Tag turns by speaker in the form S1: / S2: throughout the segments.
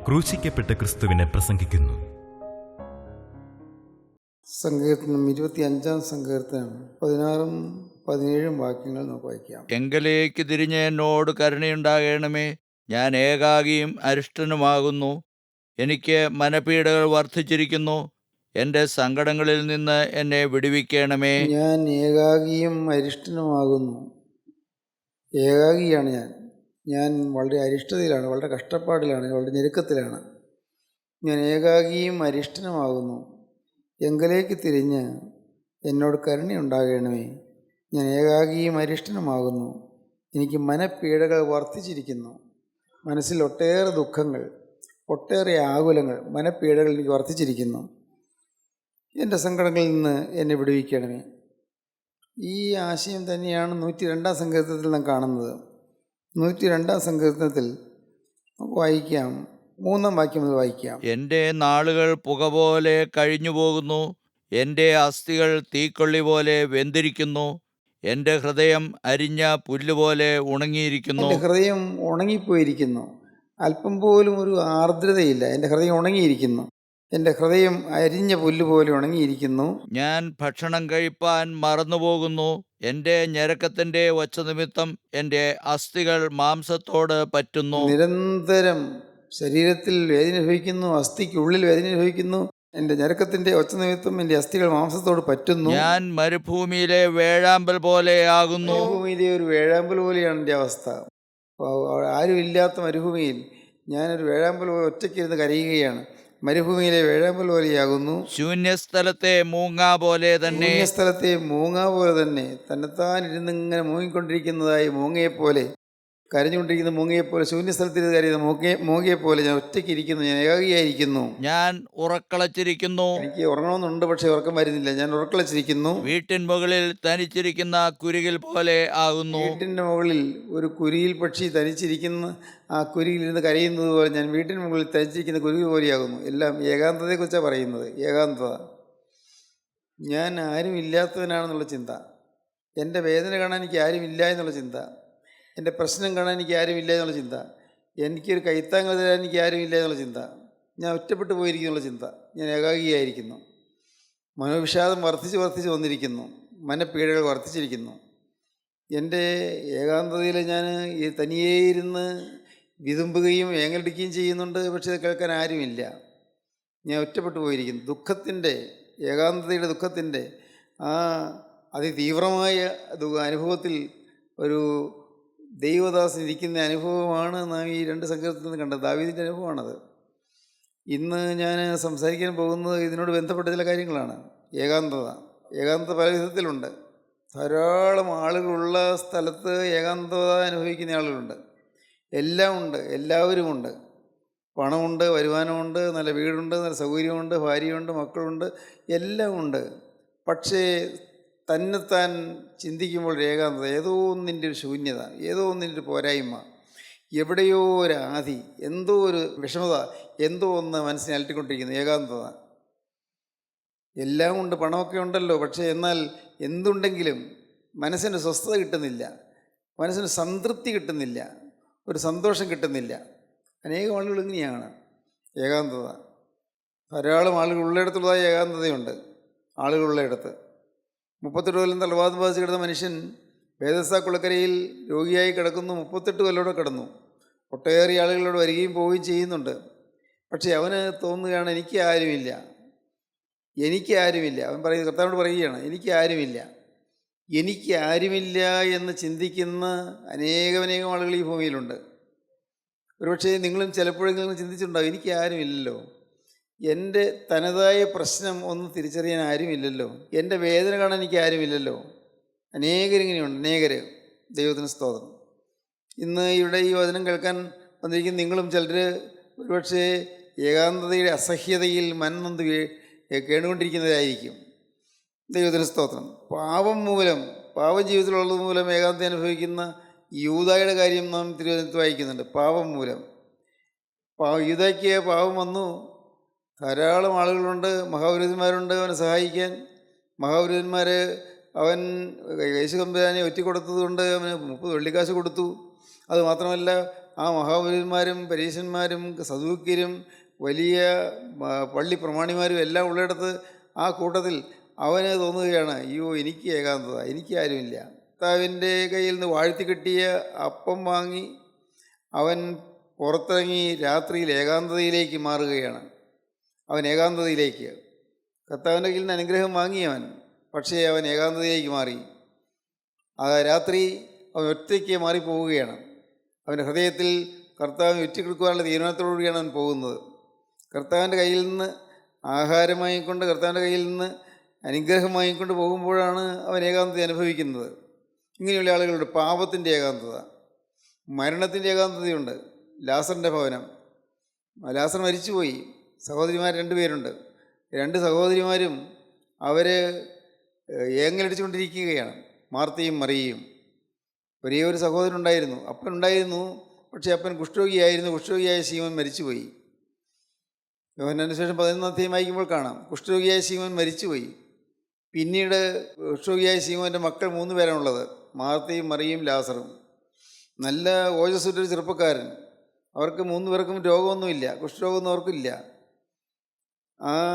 S1: ക്രൂശിക്കപ്പെട്ട ക്രിസ്തുവിനെ പ്രസംഗിക്കുന്നു.
S2: സങ്കീർത്തനം 25-ാം സങ്കീർത്തനം 16-17 വാക്യങ്ങൾ നമുക്ക് വായിക്കാം.
S3: എങ്കലേക്ക് തിരിഞ്ഞ് എന്നോട് കരുണയുണ്ടാകണമേ. ഞാൻ ഏകാകിയും അരിഷ്ടനുമാകുന്നു. എനിക്ക് മനപീഡകൾ വർദ്ധിച്ചിരിക്കുന്നു. എൻ്റെ സങ്കടങ്ങളിൽ നിന്ന് എന്നെ വിടുവിക്കണമേ.
S2: ഞാൻ ഏകാകിയും അരിഷ്ടനുമാകുന്നു. ഏകാകിയാണ് ഞാൻ വളരെ അരിഷ്ടതയിലാണ്, വളരെ കഷ്ടപ്പാടിലാണ്, വളരെ ഞെരുക്കത്തിലാണ്. ഞാൻ ഏകാകിയും അരിഷ്ടനുമാകുന്നു. എങ്കലേക്ക് തിരിഞ്ഞ് എന്നോട് കരുണയുണ്ടാകണമേ. ഞാൻ ഏകാകിയും അരിഷ്ടനുമാകുന്നു. എനിക്ക് മനപീഡകൾ വർദ്ധിച്ചിരിക്കുന്നു. മനസ്സിൽ ഒട്ടേറെ ദുഃഖങ്ങൾ, ഒട്ടേറെ ആകുലങ്ങൾ, മനപീഡകൾ എനിക്ക് വർദ്ധിച്ചിരിക്കുന്നു. എൻ്റെ സങ്കടങ്ങളിൽ നിന്ന് എന്നെ വിടുവിക്കണമേ. ഈ ആശയം തന്നെയാണ് 102-ാം സങ്കീർത്തനത്തിൽ നാം കാണുന്നത്. 102-ാം സങ്കീർത്തനത്തിൽ വായിക്കാം, 3-ാം വാക്യം മുതൽ വായിക്കാം.
S3: എൻ്റെ നാളുകൾ പുക പോലെ കഴിഞ്ഞു പോകുന്നു. എൻ്റെ അസ്ഥികൾ തീക്കൊള്ളി പോലെ വെന്തിരിക്കുന്നു. എൻ്റെ ഹൃദയം അരിഞ്ഞ പുല്ലുപോലെ ഉണങ്ങിയിരിക്കുന്നു.
S2: എൻ്റെ ഹൃദയം ഉണങ്ങിപ്പോയിരിക്കുന്നു. അല്പം പോലും ഒരു ആർദ്രതയില്ല. എൻ്റെ ഹൃദയം ഉണങ്ങിയിരിക്കുന്നു. എൻ്റെ ഹൃദയം അരിഞ്ഞ പുല്ലുപോലെ ഉണങ്ങിയിരിക്കുന്നു.
S3: ഞാൻ ഭക്ഷണം കഴിപ്പാൻ മറന്നുപോകുന്നു. എൻ്റെ ഞരക്കത്തിൻ്റെ ഒച്ച നിമിത്തം എൻ്റെ അസ്ഥികൾ മാംസത്തോട് പറ്റുന്നു.
S2: നിരന്തരം ശരീരത്തിൽ വേദന അനുഭവിക്കുന്നു, അസ്ഥിക്കുള്ളിൽ വേദന അനുഭവിക്കുന്നു. എൻ്റെ ഞരക്കത്തിൻ്റെ ഒച്ച നിമിത്തം എൻ്റെ അസ്ഥികൾ മാംസത്തോട് പറ്റുന്നു.
S3: ഞാൻ മരുഭൂമിയിലെ വേഴാമ്പൽ പോലെ ആകുന്നു.
S2: മരുഭൂമിയിലെ ഒരു വേഴാമ്പൽ പോലെയാണ് എൻ്റെ അവസ്ഥ. ആരുമില്ലാത്ത മരുഭൂമിയിൽ ഞാനൊരു വേഴാമ്പൽ പോലെ ഒറ്റയ്ക്കിരുന്ന് കരയുകയാണ്. മരുഭൂമിയിലെ വേഴാമ്പൽ പോലെയാകുന്നു.
S3: ശൂന്യസ്ഥലത്തെ മൂങ്ങ പോലെ തന്നെ.
S2: ശൂന്യസ്ഥലത്തെ മൂങ്ങ പോലെ തന്നെ, തന്നെത്താൻ ഇരുന്നിങ്ങനെ മൂങ്ങിക്കൊണ്ടിരിക്കുന്നതായി മൂങ്ങയെപ്പോലെ, കരഞ്ഞുകൊണ്ടിരിക്കുന്ന മൂങ്ങയെപ്പോലെ, ശൂന്യസ്ഥലത്തിരുന്ന് കരയുന്ന മൂങ്ങയെപ്പോലെ ഞാൻ ഒറ്റയ്ക്ക് ഇരിക്കുന്നു. ഞാൻ ഏകാകിയായിരിക്കുന്നു.
S3: ഞാൻ ഉറക്കളച്ചിരിക്കുന്നു.
S2: എനിക്ക് ഉറങ്ങണമെന്നുണ്ട്, പക്ഷെ ഉറക്കം വരുന്നില്ല. ഞാൻ ഉറക്കളച്ചിരിക്കുന്നു.
S3: വീട്ടിൻ മുകളിൽ തനിച്ചിരിക്കുന്ന കുരുകിൽ പോലെ ആകുന്നു.
S2: വീട്ടിൻ്റെ മുകളിൽ ഒരു കുരുകിൽ പക്ഷി തനിച്ചിരിക്കുന്ന ആ കുരുകിലിരുന്ന് കരയുന്നത് പോലെ ഞാൻ വീട്ടിന് മുകളിൽ തനിച്ചിരിക്കുന്ന കുരുകിൽ പോലെയാകുന്നു. എല്ലാം ഏകാന്തതയെക്കുറിച്ചാണ് പറയുന്നത്. ഏകാന്തത. ഞാൻ ആരും ഇല്ലാത്തവനാണെന്നുള്ള ചിന്ത, എൻ്റെ വേദന കാണാൻ എനിക്ക് ആരുമില്ല എന്നുള്ള ചിന്ത, എൻ്റെ പ്രശ്നം കാണാൻ എനിക്ക് ആരുമില്ല എന്നുള്ള ചിന്ത, എനിക്കൊരു കൈത്താങ്ങൽ തരാൻ എനിക്ക് ആരുമില്ല എന്നുള്ള ചിന്ത, ഞാൻ ഒറ്റപ്പെട്ടു പോയിരിക്കുന്നുള്ള ചിന്ത, ഞാൻ ഏകാഗിയായിരിക്കുന്നു. മനോവിഷാദം വർദ്ധിച്ച് വന്നിരിക്കുന്നു. മനപീഡകൾ വർദ്ധിച്ചിരിക്കുന്നു. എൻ്റെ ഏകാന്തതയിൽ ഞാൻ തനിയേ ഇരുന്ന് വിതുമ്പുകയും ഏങ്ങലടിക്കുകയും ചെയ്യുന്നുണ്ട്. പക്ഷേ അത് കേൾക്കാൻ ആരുമില്ല. ഞാൻ ഒറ്റപ്പെട്ടു പോയിരിക്കുന്നു. ദുഃഖത്തിൻ്റെ, ഏകാന്തതയുടെ ദുഃഖത്തിൻ്റെ ആ അതിതീവ്രമായ അനുഭവത്തിൽ ഒരു ദൈവദാസൻ ഇരിക്കുന്ന അനുഭവമാണ് നാം ഈ 2 സങ്കീർത്തനത്തിൽ നിന്ന് കണ്ടത്. ദാവീദിൻ്റെ അനുഭവമാണത്. ഇന്ന് ഞാൻ സംസാരിക്കാൻ പോകുന്നത് ഇതിനോട് ബന്ധപ്പെട്ട ചില കാര്യങ്ങളാണ്. ഏകാന്തത പല വിധത്തിലുണ്ട്. ധാരാളം ആളുകളുള്ള സ്ഥലത്ത് ഏകാന്തത അനുഭവിക്കുന്ന ആളുകളുണ്ട്. എല്ലാം ഉണ്ട്, എല്ലാവരുമുണ്ട്. പണമുണ്ട്, വരുമാനമുണ്ട്, നല്ല വീടുണ്ട്, നല്ല സൗകര്യമുണ്ട്, ഭാര്യയുണ്ട്, മക്കളുണ്ട്, എല്ലാം ഉണ്ട്. പക്ഷേ തന്നെത്താൻ ചിന്തിക്കുമ്പോൾ ഏകാന്തത, ഏതോ ഒന്നിൻ്റെ ഒരു ശൂന്യത, ഏതോ ഒന്നിൻ്റെ ഒരു പോരായ്മ, എവിടെയോ ഒരു ആധി, എന്തോ ഒരു വിഷമത, എന്തോ ഒന്ന് മനസ്സിനെ അലട്ടിക്കൊണ്ടിരിക്കുന്നു. ഏകാന്തത. എല്ലാം ഉണ്ട്, പണമൊക്കെ ഉണ്ടല്ലോ, പക്ഷേ എന്നാൽ എന്തുണ്ടെങ്കിലും മനസ്സിന് സ്വസ്ഥത കിട്ടുന്നില്ല, മനസ്സിന് സംതൃപ്തി കിട്ടുന്നില്ല, ഒരു സന്തോഷം കിട്ടുന്നില്ല. അനേകം ആളുകൾ ഇങ്ങനെയാണ്. ഏകാന്തത. ധാരാളം ആളുകൾ ഉള്ളിടത്തുള്ളതായ ഏകാന്തതയുണ്ട്. ആളുകളുള്ളിടത്ത് 38 കൊല്ലം തലവാദം ബാധിച്ച് കിടന്ന മനുഷ്യൻ ബേഥസ്ദാ കുളക്കരയിൽ രോഗിയായി കിടക്കുന്നു. 38 കൊല്ലോടെ കിടന്നു. ഒട്ടേറെ ആളുകളോട് വരികയും പോവുകയും ചെയ്യുന്നുണ്ട്. പക്ഷേ അവന് തോന്നുകയാണ്, എനിക്ക് ആരുമില്ല. അവൻ പറയുന്നത്, കർത്താവിനോട് പറയുകയാണ്, എനിക്ക് ആരുമില്ല എന്ന് ചിന്തിക്കുന്ന അനേകം ആളുകൾ ഈ ഭൂമിയിലുണ്ട്. ഒരുപക്ഷേ നിങ്ങളും ചിലപ്പോഴെങ്കിലും ചിന്തിച്ചിട്ടുണ്ടാകും, എനിക്ക് ആരുമില്ലല്ലോ, എൻ്റെ തനതായ പ്രശ്നം ഒന്ന് തിരിച്ചറിയാൻ ആരുമില്ലല്ലോ, എൻ്റെ വേദന കാണാൻ എനിക്ക് ആരുമില്ലല്ലോ. അനേകരിങ്ങനെയുണ്ട്, ദൈവത്തിന് സ്തോത്രം. ഇന്ന് ഇവിടെ ഈ വചനം കേൾക്കാൻ വന്നിരിക്കുന്ന നിങ്ങളും ചിലർ ഒരുപക്ഷേ ഏകാന്തതയുടെ അസഹ്യതയിൽ മനംനൊന്ത് കേണുകൊണ്ടിരിക്കുന്നവരായിരിക്കും. ദൈവത്തിന് സ്തോത്രം. പാപം ജീവിതത്തിലുള്ളത് മൂലം ഏകാന്തത അനുഭവിക്കുന്ന യൂദായുടെ കാര്യം നാം തിരുവചനത്തിൽ വായിക്കുന്നുണ്ട്. പാപം മൂലം യൂദായ്ക്ക് പാപം വന്നു. ധാരാളം ആളുകളുണ്ട്, മഹാപുരോഹിതന്മാരുണ്ട് അവനെ സഹായിക്കാൻ. മഹാപുരോഹിതന്മാർ അവൻ യേശു തമ്പുരാനെ ഒറ്റിക്കൊടുത്തത് കൊണ്ട് അവന് 30 വെള്ളിക്കാശ് കൊടുത്തു. അതുമാത്രമല്ല, ആ മഹാപുരുഷന്മാരും പരീശന്മാരും സദൂക്യരും വലിയ പള്ളി പ്രമാണിമാരും എല്ലാം ഉള്ളിടത്ത് ആ കൂട്ടത്തിൽ അവന് തോന്നുകയാണ്, അയ്യോ എനിക്ക് ഏകാന്തത, എനിക്ക് ആരുമില്ല. കർത്താവിൻ്റെ കയ്യിൽ നിന്ന് വാഴ്ത്തി കിട്ടിയ അപ്പം വാങ്ങി അവൻ പുറത്തിറങ്ങി രാത്രിയിൽ ഏകാന്തതയിലേക്ക് മാറുകയാണ്. അവൻ ഏകാന്തതയിലേക്ക്, കർത്താവിൻ്റെ കയ്യിൽ നിന്ന് അനുഗ്രഹം വാങ്ങിയവൻ, പക്ഷേ അവൻ ഏകാന്തതയിലേക്ക് മാറി. ആ രാത്രി അവൻ ഒറ്റയ്ക്ക് മാറിപ്പോവുകയാണ്. അവൻ്റെ ഹൃദയത്തിൽ കർത്താവിനെ ഒറ്റക്കെടുക്കുവാനുള്ള തീരുമാനത്തോടുകൂടിയാണ് അവൻ പോകുന്നത്. കർത്താവിൻ്റെ കയ്യിൽ നിന്ന് ആഹാരം വാങ്ങിക്കൊണ്ട്, കർത്താവിൻ്റെ കയ്യിൽ നിന്ന് അനുഗ്രഹം വാങ്ങിക്കൊണ്ട് പോകുമ്പോഴാണ് അവൻ ഏകാന്തത അനുഭവിക്കുന്നത്. ഇങ്ങനെയുള്ള ആളുകളുണ്ട്. പാപത്തിൻ്റെ ഏകാന്തത, മരണത്തിൻ്റെ ഏകാന്തതയുണ്ട്. ലാസറിൻ്റെ ഭവനം, ലാസർ മരിച്ചുപോയി. സഹോദരിമാർ 2 പേരുണ്ട്. 2 സഹോദരിമാരും അവർ ഏങ്ങലടിച്ചുകൊണ്ടിരിക്കുകയാണ്, മാർത്തയും മറിയയും. ഒരേ ഒരു സഹോദരനുണ്ടായിരുന്നു, അപ്പനുണ്ടായിരുന്നു. പക്ഷേ അപ്പൻ കുഷ്ഠരോഗിയായിരുന്നു. കുഷ്ഠരോഗിയായ ശീമോൻ മരിച്ചുപോയി. യോഹന്നാന്റെ സുവിശേഷം 11 അധ്യായം വായിക്കുമ്പോൾ കാണാം, കുഷ്ഠരോഗിയായ ശീമോൻ മരിച്ചുപോയി. പിന്നീട് കുഷ്ഠരോഗിയായ ശീമോൻ്റെ മക്കൾ 3 പേരാണുള്ളത്, മാർത്തയും മറിയയും ലാസറും. നല്ല ഓജസ്സുറ്റൊരു ചെറുപ്പക്കാരൻ. അവർക്ക് 3 പേർക്കും രോഗമൊന്നുമില്ല, കുഷ്ഠരോഗമൊന്നും അവർക്കില്ല.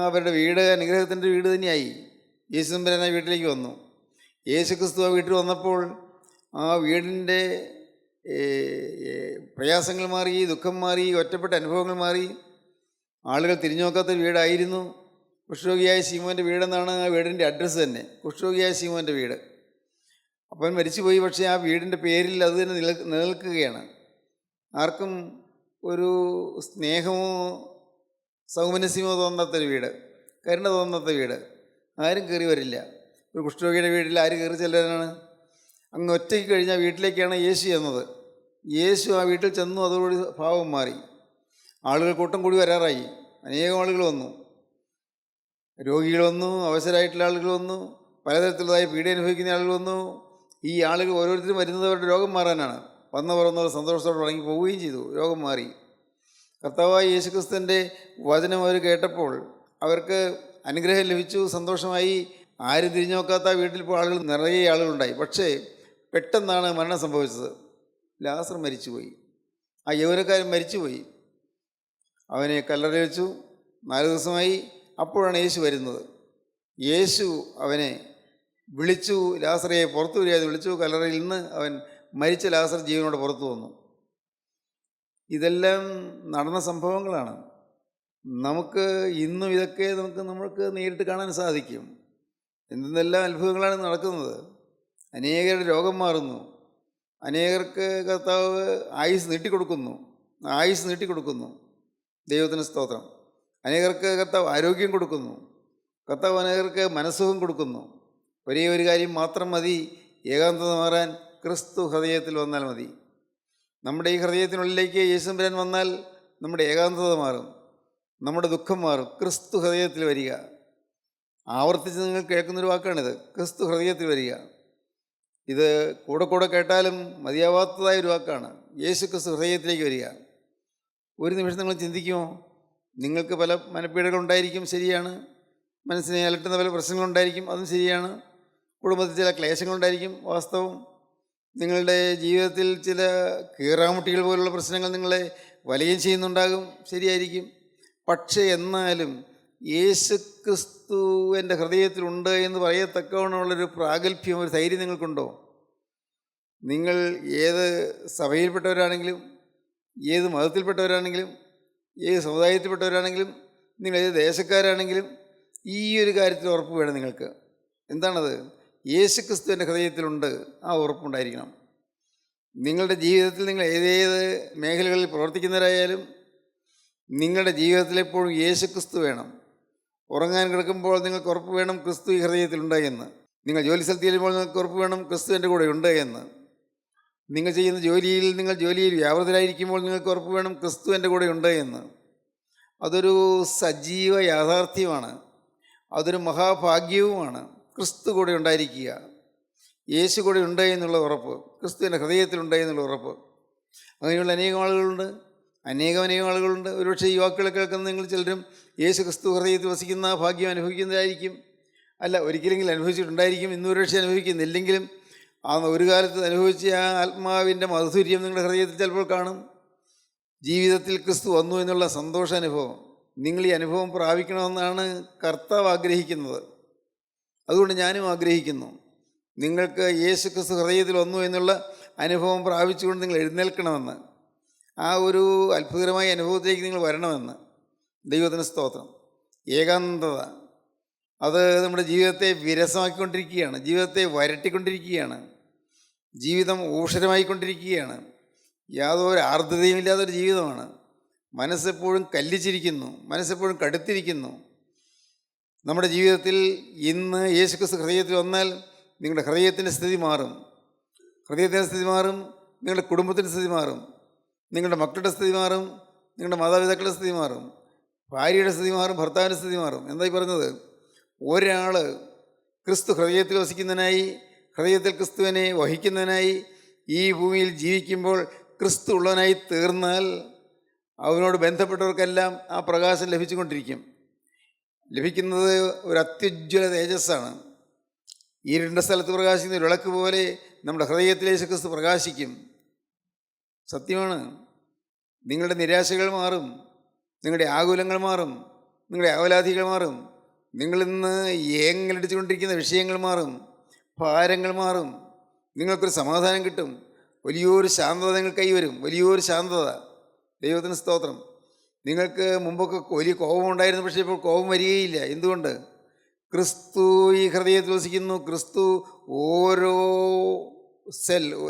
S2: അവരുടെ വീട് അനുഗ്രഹത്തിൻ്റെ വീട് തന്നെയായി. യേശു തമ്പുരാൻ ആ വീട്ടിലേക്ക് വന്നു. യേശു ക്രിസ്തു ആ വീട്ടിൽ വന്നപ്പോൾ ആ വീടിൻ്റെ പ്രയാസങ്ങൾ മാറി, ദുഃഖം മാറി, ഒറ്റപ്പെട്ട അനുഭവങ്ങൾ മാറി. ആളുകൾ തിരിഞ്ഞു നോക്കാത്തൊരു വീടായിരുന്നു കുഷ്ഠരോഗിയായ ശീമോൻ്റെ വീടെന്നാണ് ആ വീടിൻ്റെ അഡ്രസ്സ് തന്നെ, കുഷ്ഠരോഗിയായ ശീമോൻ്റെ വീട്. അവൻ മരിച്ചുപോയി, പക്ഷേ ആ വീടിൻ്റെ പേരിൽ അത് തന്നെ നിലനിൽക്കുകയാണ്. ആർക്കും ഒരു സ്നേഹമോ സൗമനസ്യമോ തോന്നാത്തൊരു വീട്, കരുണ തോന്നാത്ത വീട്. ആരും കയറി വരില്ല. ഒരു കുഷ്ഠരോഗിയുടെ വീട്ടിൽ ആര് കയറി ചെല്ലാനാണ്? അങ്ങ് ഒറ്റയ്ക്ക് കഴിഞ്ഞ വീട്ടിലേക്കാണ് യേശു ചെന്നത്. യേശു ആ വീട്ടിൽ ചെന്നു, അതോടുകൂടി ഭാവം മാറി. ആളുകൾ കൂട്ടം കൂടി വരാറായി. അനേകം ആളുകൾ വന്നു, രോഗികൾ വന്നു, അവശരായിട്ടുള്ള ആളുകൾ വന്നു, പലതരത്തിലുള്ളതായി പീഡ അനുഭവിക്കുന്ന ആളുകൾ വന്നു. ഈ ആളുകൾ ഓരോരുത്തരും വരുന്നത് അവരുടെ രോഗം മാറാനാണ്. വന്നവർ സന്തോഷത്തോടെ തുടങ്ങി പോവുകയും ചെയ്തു. രോഗം മാറി. കർത്താവായ യേശുക്രിസ്തുവിൻ്റെ വചനം അവർ കേട്ടപ്പോൾ അവർക്ക് അനുഗ്രഹം ലഭിച്ചു, സന്തോഷമായി. ആരും തിരിഞ്ഞു നോക്കാത്ത വീട്ടിൽ ഇപ്പോൾ ആളുകൾ, നിറയെ ആളുകളുണ്ടായി. പക്ഷേ പെട്ടെന്നാണ് മരണം സംഭവിച്ചത്. ലാസർ മരിച്ചുപോയി. ആ യൗവനക്കാരൻ മരിച്ചുപോയി. അവനെ കല്ലറയിൽ വെച്ചു. 4 ദിവസമായി. അപ്പോഴാണ് യേശു വരുന്നത്. യേശു അവനെ വിളിച്ചു, ലാസറയെ പുറത്തു വരികയെന്ന് വിളിച്ചു. കല്ലറയിൽ നിന്ന് അവൻ മരിച്ച ലാസർ ജീവനോടെ പുറത്തു വന്നു. ഇതെല്ലാം നടന്ന സംഭവങ്ങളാണ്. നമുക്ക് ഇന്നും ഇതൊക്കെ നമ്മൾക്ക് നേരിട്ട് കാണാൻ സാധിക്കും. എന്തെല്ലാം അത്ഭുതങ്ങളാണ് നടക്കുന്നത്. അനേകരുടെ രോഗം മാറുന്നു. അനേകർക്ക് കർത്താവ് ആയുസ് നീട്ടിക്കൊടുക്കുന്നു. ദൈവത്തിന് സ്തോത്രം. അനേകർക്ക് കർത്താവ് ആരോഗ്യം കൊടുക്കുന്നു. കർത്താവ് അനേകർക്ക് മനസ്സുഖം കൊടുക്കുന്നു. ഒരേ ഒരു കാര്യം മാത്രം മതി ഏകാന്തത മാറാൻ, ക്രിസ്തു ഹൃദയത്തിൽ വന്നാൽ മതി. നമ്മുടെ ഈ ഹൃദയത്തിനുള്ളിലേക്ക് യേശു തമ്പുരാൻ വന്നാൽ നമ്മുടെ ഏകാന്തത മാറും, നമ്മുടെ ദുഃഖം മാറും. ക്രിസ്തു ഹൃദയത്തിൽ വരിക. ആവർത്തിച്ച് നിങ്ങൾ കേൾക്കുന്നൊരു വാക്കാണിത്, ക്രിസ്തു ഹൃദയത്തിൽ വരിക. ഇത് കൂടെ കേട്ടാലും മതിയാവാത്തതായൊരു വാക്കാണ്. യേശു ക്രിസ്തു ഹൃദയത്തിലേക്ക് വരിക. ഒരു നിമിഷം നിങ്ങൾ ചിന്തിക്കുമോ? നിങ്ങൾക്ക് പല മനപ്പീഡകളുണ്ടായിരിക്കും, ശരിയാണ്. മനസ്സിനെ അലട്ടുന്ന പല പ്രശ്നങ്ങളുണ്ടായിരിക്കും, അതും ശരിയാണ്. കുടുംബത്തിൽ ചില ക്ലേശങ്ങളുണ്ടായിരിക്കും, വാസ്തവം. നിങ്ങളുടെ ജീവിതത്തിൽ ചില കീറാമുട്ടികൾ പോലുള്ള പ്രശ്നങ്ങൾ നിങ്ങളെ വലയം ചെയ്യുന്നുണ്ടാകും, ശരിയായിരിക്കും. പക്ഷേ എന്നാലും യേശു ക്രിസ്തു എൻ്റെ ഹൃദയത്തിലുണ്ട് എന്ന് പറയത്തക്കവണ്ണമുള്ളൊരു പ്രാഗൽഭ്യം, ഒരു ധൈര്യം നിങ്ങൾക്കുണ്ടോ? നിങ്ങൾ ഏത് സഭയിൽപ്പെട്ടവരാണെങ്കിലും, ഏത് മതത്തിൽപ്പെട്ടവരാണെങ്കിലും, ഏത് സമുദായത്തിൽപ്പെട്ടവരാണെങ്കിലും, നിങ്ങൾ ഏത് ദേശക്കാരാണെങ്കിലും ഈ ഒരു കാര്യത്തിൽ ഉറപ്പ് വേണം നിങ്ങൾക്ക്. എന്താണത്? യേശു ക്രിസ്തു എൻ്റെ ഹൃദയത്തിലുണ്ട്. ആ ഉറപ്പുണ്ടായിരിക്കണം. നിങ്ങളുടെ ജീവിതത്തിൽ നിങ്ങൾ ഏതേത് മേഖലകളിൽ പ്രവർത്തിക്കുന്നവരായാലും നിങ്ങളുടെ ജീവിതത്തിലെപ്പോഴും യേശു ക്രിസ്തു വേണം. ഉറങ്ങാൻ കിടക്കുമ്പോൾ നിങ്ങൾക്ക് ഉറപ്പ് വേണം ക്രിസ്തു ഈ ഹൃദയത്തിലുണ്ട് എന്ന്. നിങ്ങൾ ജോലി സ്ഥലത്ത് ചെല്ലുമ്പോൾ നിങ്ങൾക്ക് ഉറപ്പ് വേണം ക്രിസ്തു എൻ്റെ കൂടെ ഉണ്ട് എന്ന്. നിങ്ങൾ ചെയ്യുന്ന ജോലിയിൽ വ്യാപൃതരായിരിക്കുമ്പോൾ നിങ്ങൾക്ക് ഉറപ്പ് വേണം ക്രിസ്തു എൻ്റെ കൂടെ ഉണ്ട് എന്ന്. അതൊരു സജീവ യാഥാർത്ഥ്യമാണ്, അതൊരു മഹാഭാഗ്യവുമാണ്. ക്രിസ്തു കൂടെ ഉണ്ടായിരിക്കുക, യേശു കൂടെ ഉണ്ട് എന്നുള്ള ഉറപ്പ്, ക്രിസ്തു എൻ്റെ ഹൃദയത്തിലുണ്ട് എന്നുള്ള ഉറപ്പ്. അങ്ങനെയുള്ള അനേകം ആളുകളുണ്ട്. ഒരുപക്ഷെ ഈ വാക്കുകൾ കേൾക്കുന്ന നിങ്ങൾ ചിലരും യേശു ക്രിസ്തു ഹൃദയത്തിൽ വസിക്കുന്ന ഭാഗ്യം അനുഭവിക്കുന്നതായിരിക്കും. അല്ല, ഒരിക്കലെങ്കിലും അനുഭവിച്ചിട്ടുണ്ടായിരിക്കും. ഇന്നൊരു പക്ഷേ അനുഭവിക്കുന്നില്ലെങ്കിലും ആ ഒരു കാലത്ത് അനുഭവിച്ച ആ ആത്മാവിൻ്റെ മാധുര്യം നിങ്ങളുടെ ഹൃദയത്തിൽ ചിലപ്പോൾ കാണും. ജീവിതത്തിൽ ക്രിസ്തു വന്നു എന്നുള്ള സന്തോഷാനുഭവം, നിങ്ങൾ ഈ അനുഭവം പ്രാപിക്കണമെന്നാണ് കർത്താവ് ആഗ്രഹിക്കുന്നത്. അതുകൊണ്ട് ഞാനും ആഗ്രഹിക്കുന്നു, നിങ്ങൾക്ക് യേശു ക്രിസ്തു ഹൃദയത്തിൽ വന്നു എന്നുള്ള അനുഭവം പ്രാപിച്ചുകൊണ്ട് നിങ്ങൾ എഴുന്നേൽക്കണമെന്ന്, ആ ഒരു അത്ഭുതകരമായ അനുഭവത്തിലേക്ക് നിങ്ങൾ വരണമെന്ന്. ദൈവത്തിന് സ്തോത്രം. ഏകാന്തത അത് നമ്മുടെ ജീവിതത്തെ വിരസമാക്കിക്കൊണ്ടിരിക്കുകയാണ്, ജീവിതത്തെ വരട്ടിക്കൊണ്ടിരിക്കുകയാണ്, ജീവിതം ഊഷരമായിക്കൊണ്ടിരിക്കുകയാണ്. യാതൊരു ആർദ്രതയും ഇല്ലാത്തൊരു ജീവിതമാണ്. മനസ്സെപ്പോഴും കല്ലിച്ചിരിക്കുന്നു, മനസ്സെപ്പോഴും കടുത്തിരിക്കുന്നു. നമ്മുടെ ജീവിതത്തിൽ ഇന്ന് യേശുക്രിസ്തു ഹൃദയത്തിൽ വന്നാൽ നിങ്ങളുടെ ഹൃദയത്തിൻ്റെ സ്ഥിതി മാറും. ഹൃദയത്തിൻ്റെ സ്ഥിതി മാറും, നിങ്ങളുടെ കുടുംബത്തിൻ്റെ സ്ഥിതി മാറും, നിങ്ങളുടെ മക്കളുടെ സ്ഥിതി മാറും, നിങ്ങളുടെ മാതാപിതാക്കളുടെ സ്ഥിതി മാറും, ഭാര്യയുടെ സ്ഥിതി മാറും, ഭർത്താവിൻ്റെ സ്ഥിതി മാറും. എന്തായി പറഞ്ഞത്? ഒരാൾ ക്രിസ്തു ഹൃദയത്തിൽ വസിക്കുന്നതിനായി, ഹൃദയത്തിൽ ക്രിസ്തുവിനെ വഹിക്കുന്നതിനായി ഈ ഭൂമിയിൽ ജീവിക്കുമ്പോൾ ക്രിസ്തു ഉള്ളവനായി തീർന്നാൽ അവനോട് ബന്ധപ്പെട്ടവർക്കെല്ലാം ആ പ്രകാശം ലഭിച്ചുകൊണ്ടിരിക്കും. ലഭിക്കുന്നത് ഒരു അത്യുജ്വല തേജസ്സാണ്. ഇരുണ്ട സ്ഥലത്ത് പ്രകാശിക്കുന്ന ഒരു വിളക്ക് പോലെ നമ്മുടെ ഹൃദയത്തിൽ യേശുക്രിസ്തു പ്രകാശിക്കും. സത്യമാണ്. നിങ്ങളുടെ നിരാശകൾ മാറും, നിങ്ങളുടെ ആകുലങ്ങൾ മാറും, നിങ്ങളുടെ അവലാധികൾ മാറും, നിങ്ങളിന്ന് ഏങ്ങലടിച്ചുകൊണ്ടിരിക്കുന്ന വിഷയങ്ങൾ മാറും, ഭാരങ്ങൾ മാറും, നിങ്ങൾക്കൊരു സമാധാനം കിട്ടും, വലിയൊരു ശാന്തത നിങ്ങൾ കൈവരും, വലിയൊരു ശാന്തത. ദൈവത്തിന് സ്തോത്രം. നിങ്ങൾക്ക് മുമ്പൊക്കെ വലിയ കോപമുണ്ടായിരുന്നു, പക്ഷേ ഇപ്പോൾ കോപം വരികയില്ല. എന്തുകൊണ്ട്? ക്രിസ്തു ഈ ഹൃദയത്തിൽ വസിക്കുന്നു. ക്രിസ്തു ഓരോ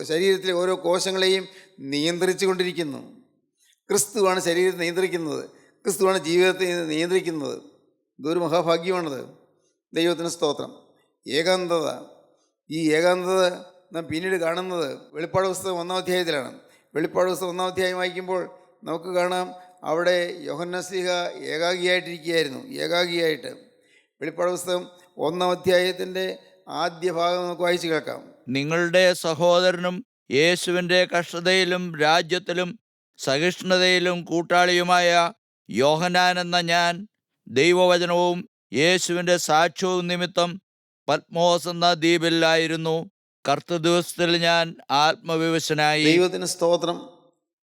S2: ശരീരത്തിലെ ഓരോ കോശങ്ങളെയും നിയന്ത്രിച്ചു കൊണ്ടിരിക്കുന്നു. ക്രിസ്തുവാണ് ശരീരത്തെ നിയന്ത്രിക്കുന്നത്, ക്രിസ്തുവാണ് ജീവിതത്തെ നിയന്ത്രിക്കുന്നത്. ഇതൊരു മഹാഭാഗ്യമാണത്. ദൈവത്തിന് സ്തോത്രം. ഏകാന്തത, ഈ ഏകാന്തത നാം പിന്നീട് കാണുന്നത് വെളിപ്പാട് പുസ്തകം 1-ാം അധ്യായത്തിലാണ്. വെളിപ്പാട് പുസ്തകം 1-ാം അധ്യായം വായിക്കുമ്പോൾ നമുക്ക് കാണാം, അവിടെ യോഹന്നാൻ ശ്ലീഹ ഏകാഗിയായിട്ടിരിക്കുകയായിരുന്നു. ഏകാഗിയായിട്ട് വെളിപ്പാട് പുസ്തകം 1-ാം അധ്യായത്തിൻ്റെ ആദ്യ ഭാഗം നമുക്ക് വായിച്ച് കേൾക്കാം.
S3: നിങ്ങളുടെ സഹോദരനും യേശുവിൻ്റെ കഷ്ടതയിലും രാജ്യത്തിലും സഹിഷ്ണുതയിലും കൂട്ടാളിയുമായ യോഹന്നാൻ എന്ന ഞാൻ ദൈവവചനവും യേശുവിൻ്റെ സാക്ഷ്യവും നിമിത്തം പത്മോസ് എന്ന ദ്വീപിലായിരുന്നു. കർത്തൃദിവസത്തിൽ ഞാൻ ആത്മവിവശനായി.
S2: ദൈവത്തിന് സ്തോത്രം.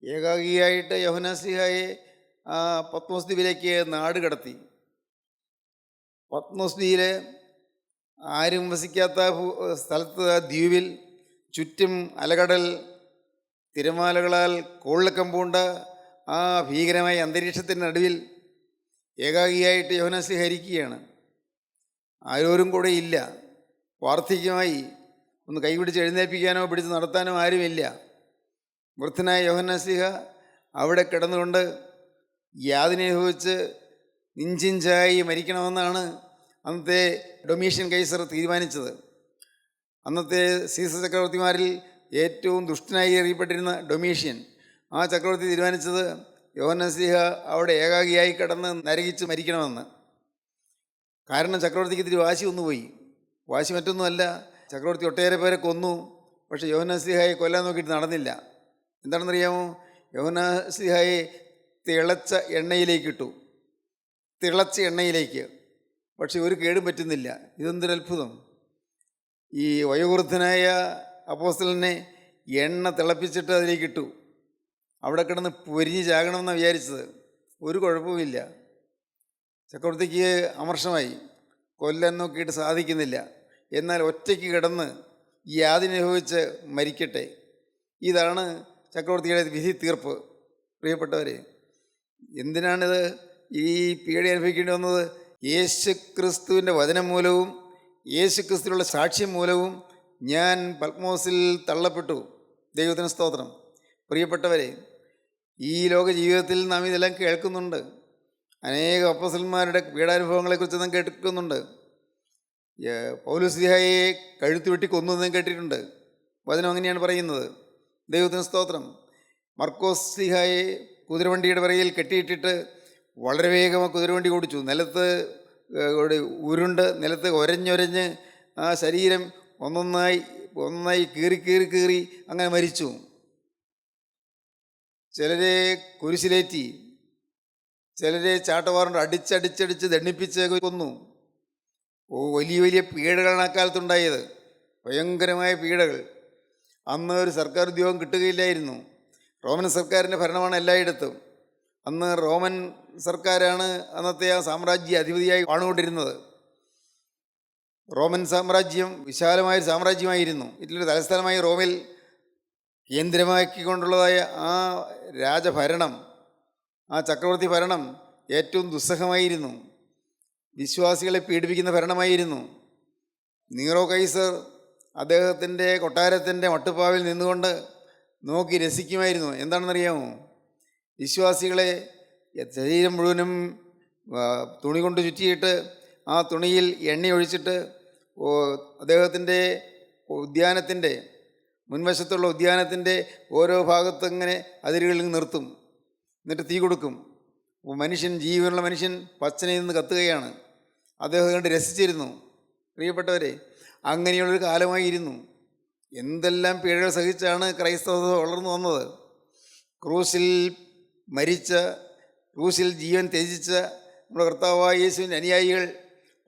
S2: ഏകാഗിയായിട്ട് യോഹന്നാൻ ശ്ലീഹായെ പത്മോസ് ദ്വീപിലേക്ക് നാട് കടത്തി. പത്മോസ് ദ്വീപിൽ ആരും വസിക്കാത്ത സ്ഥലത്ത്, ദ്വീപിൽ ചുറ്റും അലകടൽ, തിരമാലകളാൽ കോളിളക്കം പൂണ്ട ആ ഭീകരമായ അന്തരീക്ഷത്തിൻ്റെ നടുവിൽ ഏകാഗിയായിട്ട് യോഹന്നാൻ ശ്ലീഹ ഇരിക്കുകയാണ്. ആരോരും കൂടെ ഇല്ല. വാർദ്ധക്യമായി ഒന്ന് കൈപിടിച്ച് എഴുന്നേൽപ്പിക്കാനോ പിടിച്ച് നടത്താനോ ആരുമില്ല. വൃദ്ധനായ യോഹന്നാൻ ശ്ലീഹ അവിടെ കിടന്നുകൊണ്ട് യാതന അനുഭവിച്ച് ഇഞ്ചിഞ്ചായി മരിക്കണമെന്നാണ് അന്നത്തെ ഡൊമീഷ്യൻ കൈസർ തീരുമാനിച്ചത്. അന്നത്തെ സീസർ ചക്രവർത്തിമാരിൽ ഏറ്റവും ദുഷ്ടനായി അറിയപ്പെട്ടിരുന്ന ഡൊമീഷ്യൻ, ആ ചക്രവർത്തി തീരുമാനിച്ചത് യോഹന്നാൻ ശ്ലീഹ അവിടെ ഏകാഗിയായി കിടന്ന് നരകിച്ച് മരിക്കണമെന്ന്. കാരണം ചക്രവർത്തിക്ക് ഇത്തിരി വാശി ഒന്നുപോയി. വാശി മറ്റൊന്നുമല്ല, ചക്രവർത്തി ഒട്ടേറെ പേരെ കൊന്നു, പക്ഷേ യോഹന്നാൻ ശ്ലീഹായെ കൊല്ലാൻ നോക്കിയിട്ട് നടന്നില്ല. എന്താണെന്നറിയാമോ? യോഹന്നാൻ ശ്ലീഹായെ തിളച്ച എണ്ണയിലേക്ക് ഇട്ടു, തിളച്ച എണ്ണയിലേക്ക്. പക്ഷെ ഒരു കേടും പറ്റുന്നില്ല. ഇതെന്തൊരു അത്ഭുതം! ഈ വയോവൃദ്ധനായ അപ്പോസ്തലനെ എണ്ണ തിളപ്പിച്ചിട്ട് അതിലേക്ക് ഇട്ടു. അവിടെ കിടന്ന് പൊരിഞ്ഞ് ചാകണമെന്നാണ് വിചാരിച്ചത്. ഒരു കുഴപ്പവുമില്ല. ചക്രവർത്തിക്ക് അമർഷമായി, കൊല്ലാൻ നോക്കിയിട്ട് സാധിക്കുന്നില്ല. എന്നാൽ ഒറ്റയ്ക്ക് കിടന്ന് യാതന അനുഭവിച്ച് മരിക്കട്ടെ. ഇതാണ് ചക്രവർത്തിയുടെ വിധി തീർപ്പ്. പ്രിയപ്പെട്ടവരെ, എന്തിനാണിത് ഈ പീഡ അനുഭവിക്കേണ്ടി വന്നത്? യേശു ക്രിസ്തുവിൻ്റെ വചനം മൂലവും യേശു ക്രിസ്തുവിനുള്ള സാക്ഷ്യം മൂലവും ഞാൻ പത്മോസിൽ തള്ളപ്പെട്ടു. ദൈവത്തിന് സ്തോത്രം. പ്രിയപ്പെട്ടവരെ, ഈ ലോക ജീവിതത്തിൽ നാം ഇതെല്ലാം കേൾക്കുന്നുണ്ട്. അനേകം അപ്പോസ്തലന്മാരുടെ പീഡാനുഭവങ്ങളെക്കുറിച്ച് നാം കേൾക്കുന്നുണ്ട്. പൗലോസ്ലീഹായെ കഴുത്ത് വെട്ടി കൊന്നതെന്ന് കേട്ടിട്ടുണ്ട്. വചനം അങ്ങനെയാണ് പറയുന്നത്. ദൈവത്തിന് സ്തോത്രം. മർക്കോസ് ശ്ലീഹായെ കുതിരവണ്ടിയുടെ പിറകിൽ കെട്ടിയിട്ടിട്ട് വളരെ വേഗം കുതിരവണ്ടി ഓടിച്ചു. നിലത്ത് ഉരുണ്ട്, നിലത്ത് ഒരഞ്ഞൊരഞ്ഞ് ആ ശരീരം ഒന്നൊന്നായി കീറി അങ്ങനെ മരിച്ചു. ചിലരെ കുരിശിലേറ്റി, ചിലരെ ചാട്ടവാറുണ്ട് അടിച്ചടിച്ചടിച്ച് ദണ്ഡിപ്പിച്ച് കൊന്നു. വലിയ വലിയ പീഡകളാണ് അക്കാലത്തുണ്ടായത്, ഭയങ്കരമായ പീഡകൾ. അന്ന് ഒരു സർക്കാർ ഉദ്യോഗം കിട്ടുകയില്ലായിരുന്നു. റോമൻ സർക്കാരിൻ്റെ ഭരണമാണ് എല്ലായിടത്തും. അന്ന് റോമൻ സർക്കാരാണ് അന്നത്തെ ആ സാമ്രാജ്യ അധിപതിയായി വാണുകൊണ്ടിരുന്നത്. റോമൻ സാമ്രാജ്യം വിശാലമായൊരു സാമ്രാജ്യമായിരുന്നു. ഇറ്റലിയുടെ തലസ്ഥാനമായി റോമിൽ കേന്ദ്രമാക്കിക്കൊണ്ടുള്ളതായ ആ രാജഭരണം, ആ ചക്രവർത്തി ഭരണം ഏറ്റവും ദുസ്സഹമായിരുന്നു. വിശ്വാസികളെ പീഡിപ്പിക്കുന്ന ഭരണമായിരുന്നു. നീറോ കൈസർ അദ്ദേഹത്തിൻ്റെ കൊട്ടാരത്തിൻ്റെ മട്ടുപ്പാവിൽ നിന്നുകൊണ്ട് നോക്കി രസിക്കുമായിരുന്നു. എന്താണെന്നറിയാമോ? വിശ്വാസികളെ ശരീരം മുഴുവനും തുണി കൊണ്ട് ചുറ്റിയിട്ട് ആ തുണിയിൽ എണ്ണ ഒഴിച്ചിട്ട് അദ്ദേഹത്തിൻ്റെ ഉദ്യാനത്തിൻ്റെ മുൻവശത്തുള്ള ഉദ്യാനത്തിൻ്റെ ഓരോ ഭാഗത്തും ഇങ്ങനെ അതിരുകളിൽ നിർത്തും. എന്നിട്ട് തീ കൊടുക്കും. മനുഷ്യൻ, ജീവനുള്ള മനുഷ്യൻ പച്ചനയിൽ നിന്ന് കത്തുകയാണ്. അദ്ദേഹം കണ്ട് രസിച്ചിരുന്നു. പ്രിയപ്പെട്ടവരെ, അങ്ങനെയുള്ളൊരു കാലമായിരുന്നു. എന്തെല്ലാം പീഡകൾ സഹിച്ചാണ് ക്രൈസ്തവത വളർന്നു വന്നത്. ക്രൂശിൽ മരിച്ച, ക്രൂശിൽ ജീവൻ ത്യജിച്ച നമ്മുടെ കർത്താവായ യേശുവിൻ്റെ അനുയായികൾ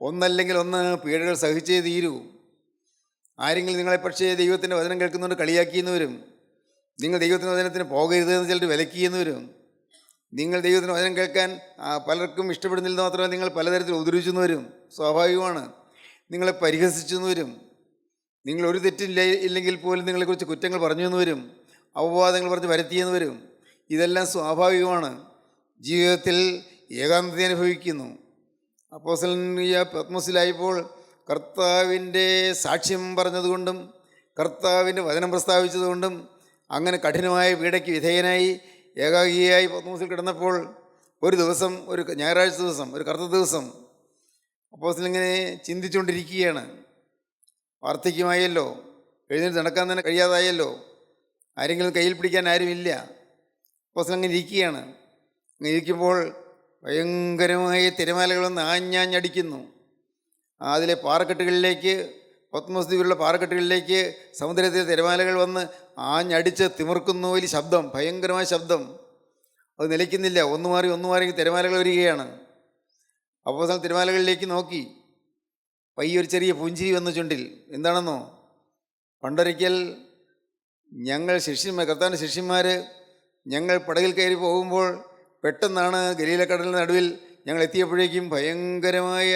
S2: ഒന്നല്ലെങ്കിൽ ഒന്ന് പീഡകൾ സഹിച്ചേ തീരൂ. ആരെങ്കിലും നിങ്ങളെ പക്ഷേ ദൈവത്തിൻ്റെ വചനം കേൾക്കുന്നതുകൊണ്ട് കളിയാക്കിയെന്ന് വരും. നിങ്ങൾ ദൈവത്തിൻ്റെ വചനത്തിന് പോകരുതെന്ന് ചിലർ വിലക്കിയെന്ന് വരും. നിങ്ങൾ ദൈവത്തിൻ്റെ വചനം കേൾക്കാൻ പലർക്കും ഇഷ്ടപ്പെടുന്നില്ലെന്ന് മാത്രമല്ല, നിങ്ങൾ പലതരത്തിൽ ഉപദ്രവിച്ചെന്ന് വരും. സ്വാഭാവികമാണ്. നിങ്ങളെ പരിഹസിച്ചെന്ന് വരും. നിങ്ങൾ ഒരു തെറ്റില്ല ഇല്ലെങ്കിൽ പോലും നിങ്ങളെക്കുറിച്ച് കുറ്റങ്ങൾ പറഞ്ഞു എന്ന് വരും. അപവാദങ്ങൾ പറഞ്ഞ് വരുത്തിയെന്ന് വരും. ഇതെല്ലാം സ്വാഭാവികമാണ്. ജീവിതത്തിൽ ഏകാന്തത അനുഭവിക്കുന്നു. അപ്പോസ്തലനായ പത്മോസിലായപ്പോൾ കർത്താവിൻ്റെ സാക്ഷ്യം പറഞ്ഞതുകൊണ്ടും കർത്താവിൻ്റെ വചനം പ്രസ്താവിച്ചതുകൊണ്ടും അങ്ങനെ കഠിനമായ പീഡയ്ക്ക് വിധേയനായി ഏകാഗിയായി പത്മോസിൽ കിടന്നപ്പോൾ ഒരു ദിവസം, ഒരു ഞായറാഴ്ച ദിവസം, ഒരു കറുത്ത ദിവസം, അപ്പോസ്തലൻ ചിന്തിച്ചുകൊണ്ടിരിക്കുകയാണ്. വാർദ്ധക്യമായല്ലോ, എഴുന്നേറ്റ് നടക്കാൻ തന്നെ കഴിയാതായല്ലോ, ആരെങ്കിലും കയ്യിൽ പിടിക്കാൻ ആരുമില്ല. അപ്പോസ്തലൻ അങ്ങനെ ഇരിക്കുകയാണ്. അങ്ങനെ ഇരിക്കുമ്പോൾ ഭയങ്കരമായ തിരമാലകളൊന്ന് ആഞ്ഞാഞ്ഞടിക്കുന്നു. അതിലെ പാറക്കെട്ടുകളിലേക്ക്, പത്മോസ് ദ്വീപിലുള്ള പാറക്കെട്ടുകളിലേക്ക് സമുദ്രത്തിലെ തിരമാലകൾ വന്ന് ആഞ്ഞടിച്ച് തിമിർക്കുന്നു. വലിയ ശബ്ദം, ഭയങ്കരമായ ശബ്ദം. അത് നിലയ്ക്കുന്നില്ല. ഒന്ന് മാറി തിരമാലകൾ വരികയാണ്. അപ്പോസ്തലൻ തിരമാലകളിലേക്ക് നോക്കി. പയ്യൊരു ചെറിയ പുഞ്ചിരി വന്നു ചുണ്ടിൽ. എന്താണെന്നോ? പണ്ടൊരിക്കൽ ഞങ്ങൾ കർത്താവിൻ്റെ ശിഷ്യന്മാർ ഞങ്ങൾ പടകിൽ കയറി പോകുമ്പോൾ പെട്ടെന്നാണ് ഗലീലക്കടലിൻ്റെ നടുവിൽ ഞങ്ങൾ എത്തിയപ്പോഴേക്കും ഭയങ്കരമായ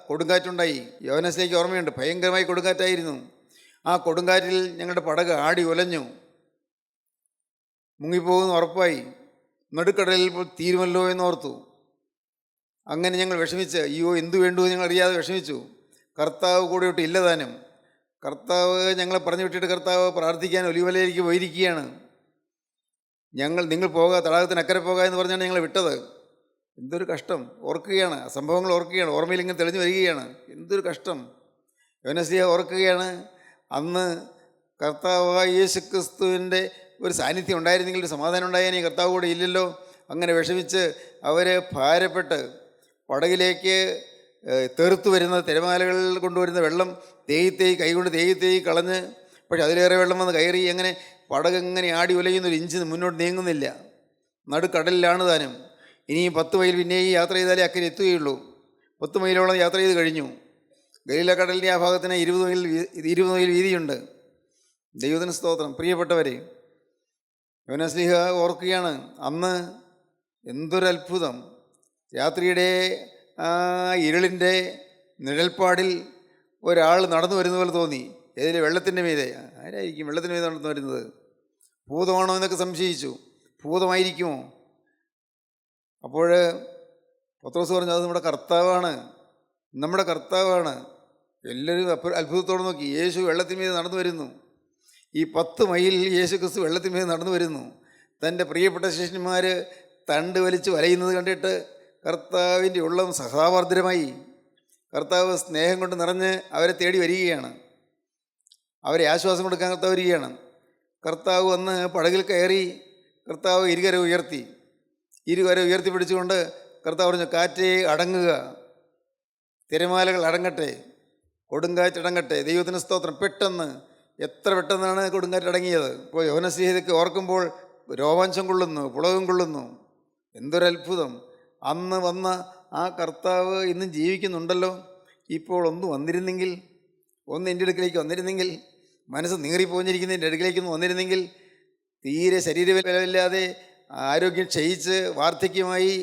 S2: കൊടുങ്കാറ്റുണ്ടായി. യോഹന്നാസിലേക്ക് ഓർമ്മയുണ്ട്. ഭയങ്കരമായ കൊടുങ്കാറ്റായിരുന്നു. ആ കൊടുങ്കാറ്റിൽ ഞങ്ങളുടെ പടക് ആടി ഉലഞ്ഞു. മുങ്ങിപ്പോകുന്ന ഉറപ്പായി. നടുക്കടലിൽ തീരുമല്ലോ എന്നോർത്തു. അങ്ങനെ ഞങ്ങൾ വിഷമിച്ച്, അയ്യോ എന്തു വേണ്ടു ഞങ്ങൾ അറിയാതെ വിഷമിച്ചു. കർത്താവ് കൂടെ ഇട്ട് ഇല്ലതാനും. കർത്താവ് ഞങ്ങളെ പറഞ്ഞു വിട്ടിട്ട് കർത്താവ് പ്രാർത്ഥിക്കാൻ ഒലിവലയിലേക്ക് പോയിരിക്കുകയാണ്. നിങ്ങൾ പോകുക, തടാകത്തിന് അക്കരെ പോകുക എന്ന് പറഞ്ഞാണ് ഞങ്ങളെ വിട്ടത്. എന്തൊരു കഷ്ടം! ഓർക്കുകയാണ്, സംഭവങ്ങൾ ഓർക്കുകയാണ്, ഓർമ്മയിൽ ഇങ്ങനെ തെളിഞ്ഞു വരികയാണ്. എന്തൊരു കഷ്ടം! യോഹന്നാസ്ലീഹ ഓർക്കുകയാണ്, അന്ന് കർത്താവായ യേശുക്രിസ്തുവിൻ്റെ ഒരു സാന്നിധ്യം ഉണ്ടായിരുന്നെങ്കിൽ ഒരു സമാധാനം ഉണ്ടായേനെ. കർത്താവ് കൂടെ ഇല്ലല്ലോ. അങ്ങനെ വിഷമിച്ച് അവർ ഭാരപ്പെട്ട് പടകിലേക്ക് തെറുത്തു വരുന്ന തിരമാലകൾ കൊണ്ടുവരുന്ന വെള്ളം കൈകൊണ്ട് തേയി കളഞ്ഞ്, പക്ഷെ അതിലേറെ വെള്ളം വന്ന് കയറി. അങ്ങനെ പടകെങ്ങനെ ആടി ഉലയുന്നൊരു ഇഞ്ച് മുന്നോട്ട് നീങ്ങുന്നില്ല. നടുക്കടലിലാണ് താനും. ഇനിയും 10 മൈൽ പിന്നെയും യാത്ര ചെയ്താലേ അക്കരെ എത്തുകയുള്ളൂ. 10 മൈലോളം യാത്ര ചെയ്ത് കഴിഞ്ഞു. ഗലീല കടലിൻ്റെ ആ ഭാഗത്തിന് 20 മൈൽ വീതിയുണ്ട്. ദൈവത്തിന് സ്തോത്രം. പ്രിയപ്പെട്ടവരെ, യോഹന്നാസ്ലീഹ ഓർക്കുകയാണ്, അന്ന് എന്തൊരത്ഭുതം! രാത്രിയുടെ ആ ഇരുളിൻ്റെ നിഴൽപ്പാടിൽ ഒരാൾ നടന്നു വരുന്ന പോലെ തോന്നി. ഏതിൽ? വെള്ളത്തിൻ്റെ മീതെ. ആരായിരിക്കും വെള്ളത്തിൻ്റെ മീതെ നടന്നു വരുന്നത്? ഭൂതമാണോ എന്നൊക്കെ സംശയിച്ചു. ഭൂതമായിരിക്കുമോ? അപ്പോൾ പത്രോസ് പറഞ്ഞു, അത് നമ്മുടെ കർത്താവാണ്. എല്ലാവരും അത്ഭുതത്തോടെ നോക്കി. യേശു വെള്ളത്തിൻ മീതെ നടന്നു വരുന്നു. ഈ 10 മൈൽ യേശു ക്രിസ്തു വെള്ളത്തിൻ മീതെ നടന്നു വരുന്നു. തൻ്റെ പ്രിയപ്പെട്ട ശിഷ്യന്മാർ തണ്ട് വലിച്ച് വലയുന്നത് കണ്ടിട്ട് കർത്താവിൻ്റെ ഉള്ളം സഹതാപാർദ്രമായി. കർത്താവ് സ്നേഹം കൊണ്ട് നിറഞ്ഞ് അവരെ തേടി വരികയാണ്. അവരെ ആശ്വാസം കൊടുക്കാൻ കർത്താവ് വരികയാണ്. കർത്താവ് വന്ന് പടകിൽ കയറി. കർത്താവ് ഇരുകര ഉയർത്തി പിടിച്ചുകൊണ്ട് കർത്താവ് പറഞ്ഞു, കാറ്റേ അടങ്ങുക, തിരമാലകൾ അടങ്ങട്ടെ, കൊടുങ്കാറ്റടങ്ങട്ടെ. ദൈവത്തിന് സ്തോത്രം. പെട്ടെന്ന്, എത്ര പെട്ടെന്നാണ് കൊടുങ്കാറ്റ് അടങ്ങിയത്! ഇപ്പോൾ യോഹന്നാസ്ലീഹയൊക്കെ ഓർക്കുമ്പോൾ രോമാഞ്ചം കൊള്ളുന്നു, പുളകം കൊള്ളുന്നു. എന്തൊരത്ഭുതം! അന്ന് വന്ന ആ കർത്താവ് ഇന്നും ജീവിക്കുന്നുണ്ടല്ലോ. ഇപ്പോൾ ഒന്ന് വന്നിരുന്നെങ്കിൽ, ഒന്ന് എൻ്റെ അടുക്കിലേക്ക് വന്നിരുന്നെങ്കിൽ, മനസ്സ് നീറിപ്പോഞ്ഞിരിക്കുന്ന എൻ്റെ അടുക്കിലേക്കൊന്ന് വന്നിരുന്നെങ്കിൽ, തീരെ ശരീരബലമില്ലാതെ ആരോഗ്യം ക്ഷയിച്ച് വാർദ്ധക്യമായി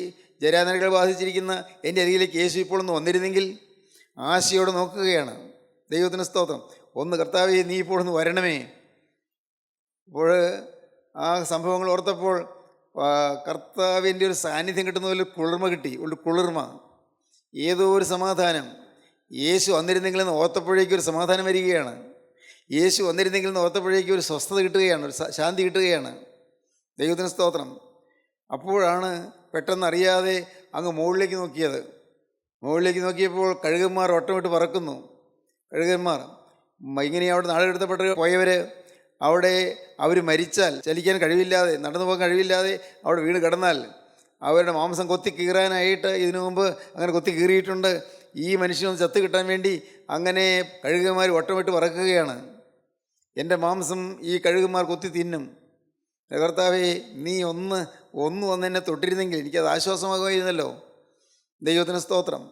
S2: ജരാനരകൾ ബാധിച്ചിരിക്കുന്ന എൻ്റെ അരികിലേക്ക് യേശു ഇപ്പോൾ ഒന്ന് വന്നിരുന്നെങ്കിൽ ആശയോടെ നോക്കുകയാണ്. ദൈവത്തിന് സ്തോത്രം. ഒന്ന് കർത്താവേ, നീ ഇപ്പോൾ ഒന്ന് വരണമേ. അപ്പോൾ ആ സംഭവങ്ങൾ ഓർത്തപ്പോൾ കർത്താവിൻ്റെ ഒരു സാന്നിധ്യം കിട്ടുന്ന പോലെ കുളിർമ കിട്ടി. ഒരു കുളിർമ, ഏതോ ഒരു സമാധാനം. യേശു വന്നിരുന്നെങ്കിലെന്ന് ഓർത്തപ്പോഴേക്കും ഒരു സമാധാനം വരികയാണ്. യേശു വന്നിരുന്നെങ്കിലെന്ന് ഓർത്തപ്പോഴേക്കും ഒരു സ്വസ്ഥത കിട്ടുകയാണ്, ഒരു ശാന്തി കിട്ടുകയാണ്. ദൈവത്തിന് സ്തോത്രം. അപ്പോഴാണ് പെട്ടെന്ന് അറിയാതെ അങ്ങ് മുകളിലേക്ക് നോക്കിയത്. മുകളിലേക്ക് നോക്കിയപ്പോൾ കഴുകന്മാർ വട്ടമിട്ട് പറക്കുന്നു. കഴുകന്മാർ ഇങ്ങനെ അവിടെ നാടെടുത്തപ്പെട്ട് പോയവർ അവിടെ അവർ മരിച്ചാൽ, ചലിക്കാൻ കഴിവില്ലാതെ, നടന്നു പോകാൻ കഴിവില്ലാതെ അവിടെ വീണ് കിടന്നാൽ അവരുടെ മാംസം കൊത്തി കീറാനായിട്ട് ഇതിനു മുമ്പ് അങ്ങനെ കൊത്തി കീറിയിട്ടുണ്ട്. ഈ മനുഷ്യനൊന്ന് ചത്ത് കിട്ടാൻ വേണ്ടി അങ്ങനെ കഴുകന്മാർ വട്ടമിട്ട് പറക്കുകയാണ്. എൻ്റെ മാംസം ഈ കഴുകന്മാർ കൊത്തി തിന്നും. കർത്താവേ, നീ ഒന്ന് വന്നെന്നെ തൊട്ടിരുന്നെങ്കിൽ എനിക്കത് ആശ്വാസമാകുമായിരുന്നല്ലോ. ദൈവത്തിന് സ്തോത്രം.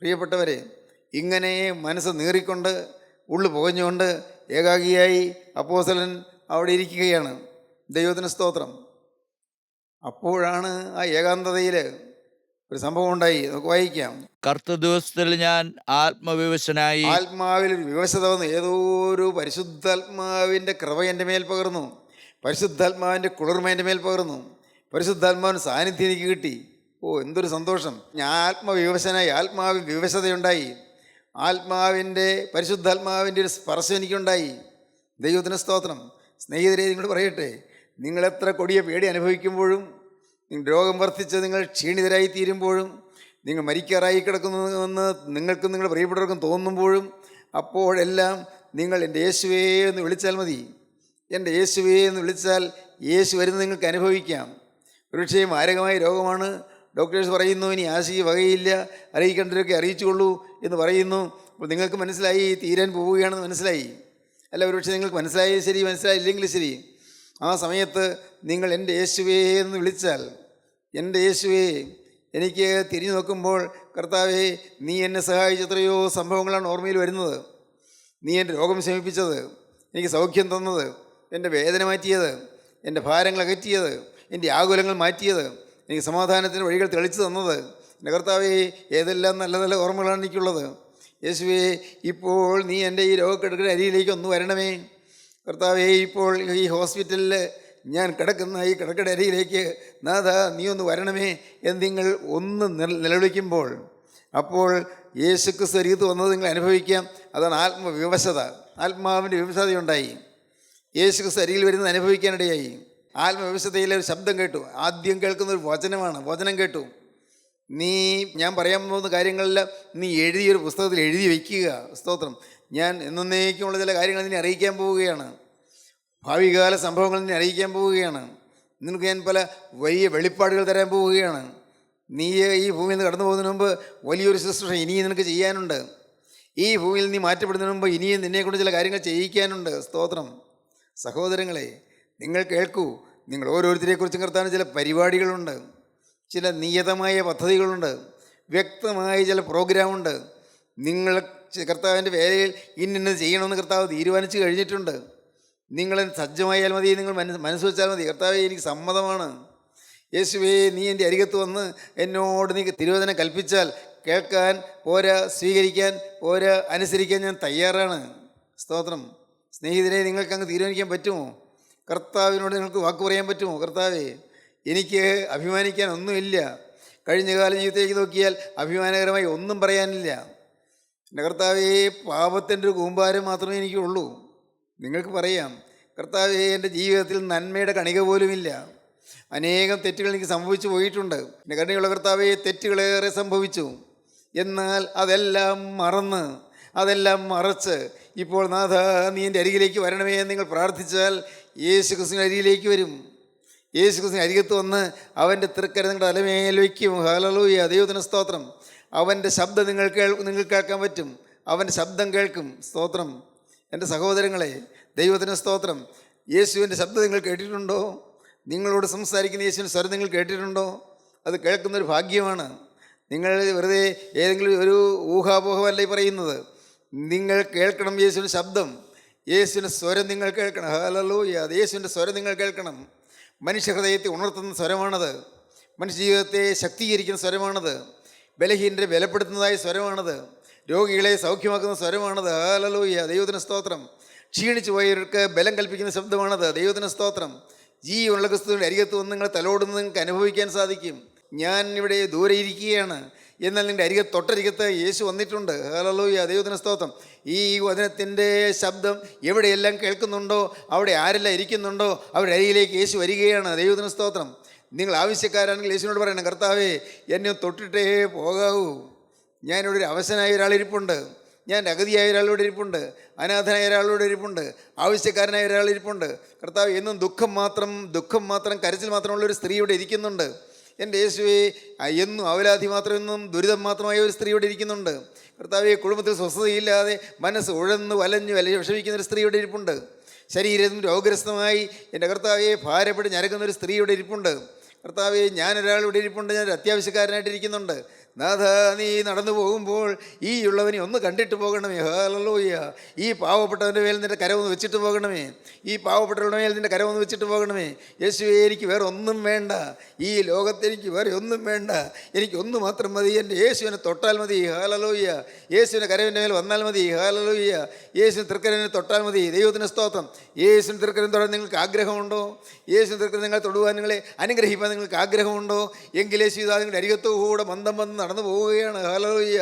S2: പ്രിയപ്പെട്ടവരെ, ഇങ്ങനെ മനസ്സ് നീറിക്കൊണ്ട് ഉള്ളു പുകഞ്ഞുകൊണ്ട് ഏകാഗിയായി അപ്പോസ്തലൻ അവിടെ ഇരിക്കുകയാണ്. ദൈവത്തിന് സ്തോത്രം. അപ്പോഴാണ് ആ ഏകാന്തതയിൽ ഒരു സംഭവം ഉണ്ടായി. നമുക്ക് വായിക്കാം.
S3: കർത്ത ദിവസത്തിൽ ഞാൻ ആത്മവിവശനായി.
S2: ആത്മാവിൽ ഒരു വിവശത വന്നു. ഏതോ ഒരു പരിശുദ്ധാത്മാവിൻ്റെ കൃപ എൻ്റെ മേൽ പകർന്നു. പരിശുദ്ധാത്മാവിൻ്റെ കുളിർമ എൻ്റെ മേൽ പകർന്നു. പരിശുദ്ധാത്മാവിന് സാന്നിധ്യം എനിക്ക് കിട്ടി. ഓ, എന്തൊരു സന്തോഷം! ഞാൻ ആത്മവിവശനായി. ആത്മാവിൽ വിവശതയുണ്ടായി. ആത്മാവിൻ്റെ പരിശുദ്ധാത്മാവിൻ്റെ ഒരു സ്പർശം എനിക്കുണ്ടായി. ദൈവത്തിന് സ്തോത്രം. സ്നേഹിതരെ, നിങ്ങളോട് പറയട്ടെ, നിങ്ങളെത്ര കൊടിയ പേടി അനുഭവിക്കുമ്പോഴും, നിങ്ങൾ രോഗം വർദ്ധിച്ച് നിങ്ങൾ ക്ഷീണിതരായി തീരുമ്പോഴും, നിങ്ങൾ മരിക്കാറായി കിടക്കുന്നുവെന്ന് നിങ്ങൾക്കും നിങ്ങളുടെ പ്രിയപ്പെട്ടവർക്കും തോന്നുമ്പോഴും, അപ്പോഴെല്ലാം നിങ്ങൾ എൻ്റെ യേശുവേ എന്ന് വിളിച്ചാൽ മതി. എൻ്റെ യേശുവേ എന്ന് വിളിച്ചാൽ യേശു വരുന്നത് നിങ്ങൾക്ക് അനുഭവിക്കാം. ഒരുപക്ഷേ മാരകമായ രോഗമാണ്. ഡോക്ടേഴ്സ് പറയുന്നു ഇനി ആശയ്ക്ക് വകയില്ല, അറിയിക്കേണ്ടവരൊക്കെ അറിയിച്ചുകൊള്ളൂ എന്ന് പറയുന്നു. അപ്പോൾ നിങ്ങൾക്ക് മനസ്സിലായി തീരാൻ പോവുകയാണെന്ന് മനസ്സിലായി. അല്ല, ഒരുപക്ഷെ നിങ്ങൾക്ക് മനസ്സിലായാലും ശരി, മനസ്സിലായില്ലെങ്കിൽ ശരി, ആ സമയത്ത് നിങ്ങൾ എൻ്റെ യേശുവേ എന്ന് വിളിച്ചാൽ, എൻ്റെ യേശുവേ, എനിക്ക് തിരിഞ്ഞു നോക്കുമ്പോൾ കർത്താവേ, നീ എന്നെ സഹായിച്ച എത്രയോ സംഭവങ്ങളാണ് ഓർമ്മയിൽ വരുന്നത്. നീ എൻ്റെ രോഗം ശമിപ്പിച്ചത്, എനിക്ക് സൗഖ്യം തന്നത്, എൻ്റെ വേദന മാറ്റിയത്, എൻ്റെ ഭാരങ്ങൾ അകറ്റിയത്, എൻ്റെ ആകുലങ്ങൾ മാറ്റിയത്, എനിക്ക് സമാധാനത്തിൻ്റെ വഴികൾ തെളിച്ചു തന്നത്. എൻ്റെ കർത്താവേ, ഏതെല്ലാം നല്ല നല്ല ഓർമ്മകളാണ് എനിക്കുള്ളത്. യേശുവേ, ഇപ്പോൾ നീ എൻ്റെ ഈ രോഗക്കെടുക്കുന്ന അരിയിലേക്ക് ഒന്ന് വരണമേ. കർത്താവേ, ഇപ്പോൾ ഈ ഹോസ്പിറ്റലിൽ ഞാൻ കിടക്കുന്ന ഈ കിടക്കയുടെ അരിയിലേക്ക് നാഥാ നീ ഒന്ന് വരണമേ എന്ന് നിങ്ങൾ ഒന്ന് നിലവിളിക്കുമ്പോൾ, അപ്പോൾ യേശുക്രിസ്തു ശരീരത്ത് വന്നത് നിങ്ങൾ അനുഭവിക്കാം. അതാണ് ആത്മവിവശത. ആത്മാവിൻ്റെ വിവശതയുണ്ടായി. യേശുക്രിസ്തു അരികിൽ വരുന്നത് അനുഭവിക്കാനിടയായി. ആത്മവിവശതയിലെ ഒരു ശബ്ദം കേട്ടു. ആദ്യം കേൾക്കുന്ന ഒരു വചനമാണ്. വചനം കേട്ടു. നീ, ഞാൻ പറയാൻ പോകുന്ന കാര്യങ്ങളെല്ലാം നീ എഴുതിയൊരു പുസ്തകത്തിൽ എഴുതി വയ്ക്കുക. സ്തോത്രം. ഞാൻ എന്നേക്കുമുള്ള ചില കാര്യങ്ങൾ നിന്നെ അറിയിക്കാൻ പോവുകയാണ്. ഭാവികാല സംഭവങ്ങൾ നിന്നെ അറിയിക്കാൻ പോവുകയാണ്. നിനക്ക് ഞാൻ പല വലിയ വെളിപ്പാടുകൾ തരാൻ പോവുകയാണ്. നീ ഈ ഭൂമിയിൽ നിന്ന് കടന്നു പോകുന്നതിന് മുമ്പ് വലിയൊരു ശുശ്രൂഷ ഇനിയും നിനക്ക് ചെയ്യാനുണ്ട്. ഈ ഭൂമിയിൽ നീ മാറ്റപ്പെടുന്നതിന് മുമ്പ് ഇനിയും നിന്നെക്കൊണ്ട് ചില കാര്യങ്ങൾ ചെയ്യിക്കാനുണ്ട്. സ്തോത്രം. സഹോദരങ്ങളെ, നിങ്ങൾ കേൾക്കൂ. നിങ്ങൾ ഓരോരുത്തരെക്കുറിച്ചും കർത്താവിന് ചില പരിപാടികളുണ്ട്, ചില നിയതമായ പദ്ധതികളുണ്ട്, വ്യക്തമായ ചില പ്രോഗ്രാമുണ്ട്. നിങ്ങൾ കർത്താവിൻ്റെ വേലയിൽ ഇന്നത് ചെയ്യണമെന്ന് കർത്താവ് തീരുമാനിച്ചു കഴിഞ്ഞിട്ടുണ്ട്. നിങ്ങൾ സജ്ജമായാൽ മതി, നിങ്ങൾ മനസ്സ് വെച്ചാൽ മതി. കർത്താവേ, എനിക്ക് സമ്മതമാണ്. യേശുവേ, നീ എൻ്റെ അരികത്ത് വന്ന് എന്നോട് നീ തിരുവചനം കൽപ്പിച്ചാൽ കേൾക്കാൻ പോരാ, സ്വീകരിക്കാൻ പോരാ, അനുസരിക്കാൻ ഞാൻ തയ്യാറാണ്. സ്തോത്രം. സ്നേഹിതരെ, നിങ്ങൾക്ക് അങ്ങ് തീരുമാനിക്കാൻ പറ്റുമോ? കർത്താവിനോട് നിങ്ങൾക്ക് വാക്ക് പറയാൻ പറ്റുമോ? കർത്താവേ, എനിക്ക് അഭിമാനിക്കാൻ ഒന്നുമില്ല. കഴിഞ്ഞ കാല ജീവിതത്തിലേക്ക് നോക്കിയാൽ അഭിമാനകരമായി ഒന്നും പറയാനില്ല. എൻ്റെ കർത്താവേ, പാപത്തിൻ്റെ ഒരു കൂമ്പാരം മാത്രമേ എനിക്കുള്ളൂ. നിങ്ങൾക്ക് പറയാം, കർത്താവേ, എൻ്റെ ജീവിതത്തിൽ നന്മയുടെ കണിക പോലുമില്ല. അനേകം തെറ്റുകൾ എനിക്ക് സംഭവിച്ചു പോയിട്ടുണ്ട്. എൻ്റെ കരുണയുള്ള കർത്താവേ, തെറ്റുകളേറെ സംഭവിച്ചു. എന്നാൽ അതെല്ലാം മറന്ന്, അതെല്ലാം മറച്ച് ഇപ്പോൾ നാഥ നീ എൻ്റെ അരികിലേക്ക് വരണമേ എന്ന് നിങ്ങൾ പ്രാർത്ഥിച്ചാൽ യേശു ക്രിസ്തുവിൻ്റെ അരികിലേക്ക് വരും. യേശു ക്രിസ്തുവിൻ്റെ അരികത്ത് വന്ന് അവൻ്റെ തൃക്കര നിങ്ങളുടെ തലമേൽ വയ്ക്കും. ഹല്ലേലൂയ, ദൈവത്തിന് സ്തോത്രം. അവൻ്റെ ശബ്ദം നിങ്ങൾ കേൾക്കാൻ പറ്റും. അവൻ്റെ ശബ്ദം കേൾക്കും. സ്തോത്രം. എൻ്റെ സഹോദരങ്ങളെ, ദൈവത്തിന് സ്തോത്രം. യേശുവിൻ്റെ ശബ്ദം നിങ്ങൾ കേട്ടിട്ടുണ്ടോ? നിങ്ങളോട് സംസാരിക്കുന്ന യേശുവിൻ്റെ സ്വരം നിങ്ങൾ കേട്ടിട്ടുണ്ടോ? അത് കേൾക്കുന്നൊരു ഭാഗ്യമാണ്. നിങ്ങൾ വെറുതെ ഏതെങ്കിലും ഒരു ഊഹാപോഹമല്ല ഈ പറയുന്നത്. നിങ്ങൾ കേൾക്കണം യേശുവിൻ്റെ ശബ്ദം. യേശുവിൻ്റെ സ്വരം നിങ്ങൾ കേൾക്കണം. ഹല്ലേലൂയ. യേശുവിൻ്റെ സ്വരം നിങ്ങൾ കേൾക്കണം. മനുഷ്യഹൃദയത്തെ ഉണർത്തുന്ന സ്വരമാണത്. മനുഷ്യജീവിതത്തെ ശക്തീകരിക്കുന്ന സ്വരമാണത്. ബലഹീനരെ ബലപ്പെടുത്തുന്നതായ സ്വരമാണത്. രോഗികളെ സൗഖ്യമാക്കുന്ന സ്വരമാണത്. ഹല്ലേലൂയ. ദൈവത്തിന് സ്തോത്രം. ക്ഷീണിച്ചു പോയവർക്ക് ബലം കൽപ്പിക്കുന്ന ശബ്ദമാണത്. ദൈവത്തിന് സ്തോത്രം. ജീവനുള്ള ക്രിസ്തുവിൻ്റെ അരികത്ത് വന്ന് നിങ്ങൾ തലോടുന്നത് നിങ്ങൾക്ക് അനുഭവിക്കാൻ സാധിക്കും. ഞാൻ ഇവിടെ ദൂരെ ഇരിക്കുകയാണ്, എന്നാൽ നിങ്ങളുടെ അരികത്ത് തൊട്ടരികത്ത് യേശു വന്നിട്ടുണ്ട്. ഹല്ലേലൂയ. ദൈവത്തിന് സ്തോത്രം. ഈ വചനത്തിൻ്റെ ശബ്ദം എവിടെയെല്ലാം കേൾക്കുന്നുണ്ടോ, അവിടെ ആരെല്ലാം ഇരിക്കുന്നുണ്ടോ, അവരുടെ അരികിലേക്ക് യേശു വരികയാണ്. ദൈവത്തിന് സ്തോത്രം. നിങ്ങൾ ആവശ്യക്കാരാണെങ്കിൽ യേശുവിനോട് പറയണം, കർത്താവേ എന്നെ തൊട്ടിട്ടേ പോകാവൂ. ഞാനിവിടെ ഒരു അവശനായ ഒരാളിരിപ്പുണ്ട്, ഞാൻ അഗതിയായ ഒരാളോട് ഇരിപ്പുണ്ട്, അനാഥനായ ഒരാളോട് ഇരിപ്പുണ്ട്, ആവശ്യക്കാരനായ ഒരാൾ ഇരിപ്പുണ്ട്. കർത്താവ് എന്നും ദുഃഖം മാത്രം കരച്ചിൽ മാത്രമുള്ളൊരു സ്ത്രീ ഇവിടെ ഇരിക്കുന്നുണ്ട്. എൻ്റെ യേശുവേ, എന്നും അവലാധി മാത്രം, എന്നും ദുരിതം മാത്രമായ ഒരു സ്ത്രീ ഇവിടെ ഇരിക്കുന്നുണ്ട്. കർത്താവെ, കുടുംബത്തിൽ സ്വസ്ഥതയില്ലാതെ മനസ്സ് ഉഴന്ന് വലഞ്ഞു വിഷമിക്കുന്നൊരു സ്ത്രീ ഇവിടെ ഇരിപ്പുണ്ട്. ശരീരം രോഗഗ്രസ്തമായി എൻ്റെ കർത്താവെ ഭാരപ്പെട്ട് ഞരക്കുന്നൊരു സ്ത്രീ ഇവിടെ ഇരിപ്പുണ്ട്. കർത്താവെ, ഞാനൊരാൾ ഇവിടെ ഇരിപ്പുണ്ട്, ഞാനൊരു അത്യാവശ്യക്കാരനായിട്ടിരിക്കുന്നുണ്ട്. നാഥ, നീ നടന്നു പോകുമ്പോൾ ഈ ഉള്ളവനെ ഒന്ന് കണ്ടിട്ട് പോകണമേ. ഹല്ലേലൂയ. ഈ പാവപ്പെട്ടവൻ്റെ മേൽ നിൻ്റെ കരമൊന്ന് വെച്ചിട്ട് പോകണമേ. ഈ പാവപ്പെട്ടവരുടെ മേൽ നിൻ്റെ കരമൊന്ന് വെച്ചിട്ട് പോകണമേ. യേശുവേ, എനിക്ക് വേറെ ഒന്നും വേണ്ട, ഈ ലോകത്ത് എനിക്ക് വേറെ ഒന്നും വേണ്ട, എനിക്കൊന്ന് മാത്രം മതി. എൻ്റെ യേശുവിനെ തൊട്ടാൽ മതി. ഹല്ലേലൂയ. യേശുവിൻ്റെ കരവിൻ്റെ മേൽ വന്നാൽ മതി. ഹല്ലേലൂയ. യേശുവിന് തൃക്കരനെ തൊട്ടാൽ മതി. ദൈവത്തിന് സ്തോത്രം. യേശുവിന് തൃക്കരം തൊടാൻ നിങ്ങൾക്ക് ആഗ്രഹമുണ്ടോ? യേശുവിന് തൃക്കരം നിങ്ങൾ തൊടുവാൻ, നിങ്ങളെ അനുഗ്രഹിക്കാൻ നിങ്ങൾക്ക് ആഗ്രഹമുണ്ടോ? എങ്കിൽ യേശു ഇതാ നിങ്ങളുടെ അരികത്തുകൂടെ മന്ദം നടന്നു പോവുകയാണ്. ഹല്ലേലൂയ.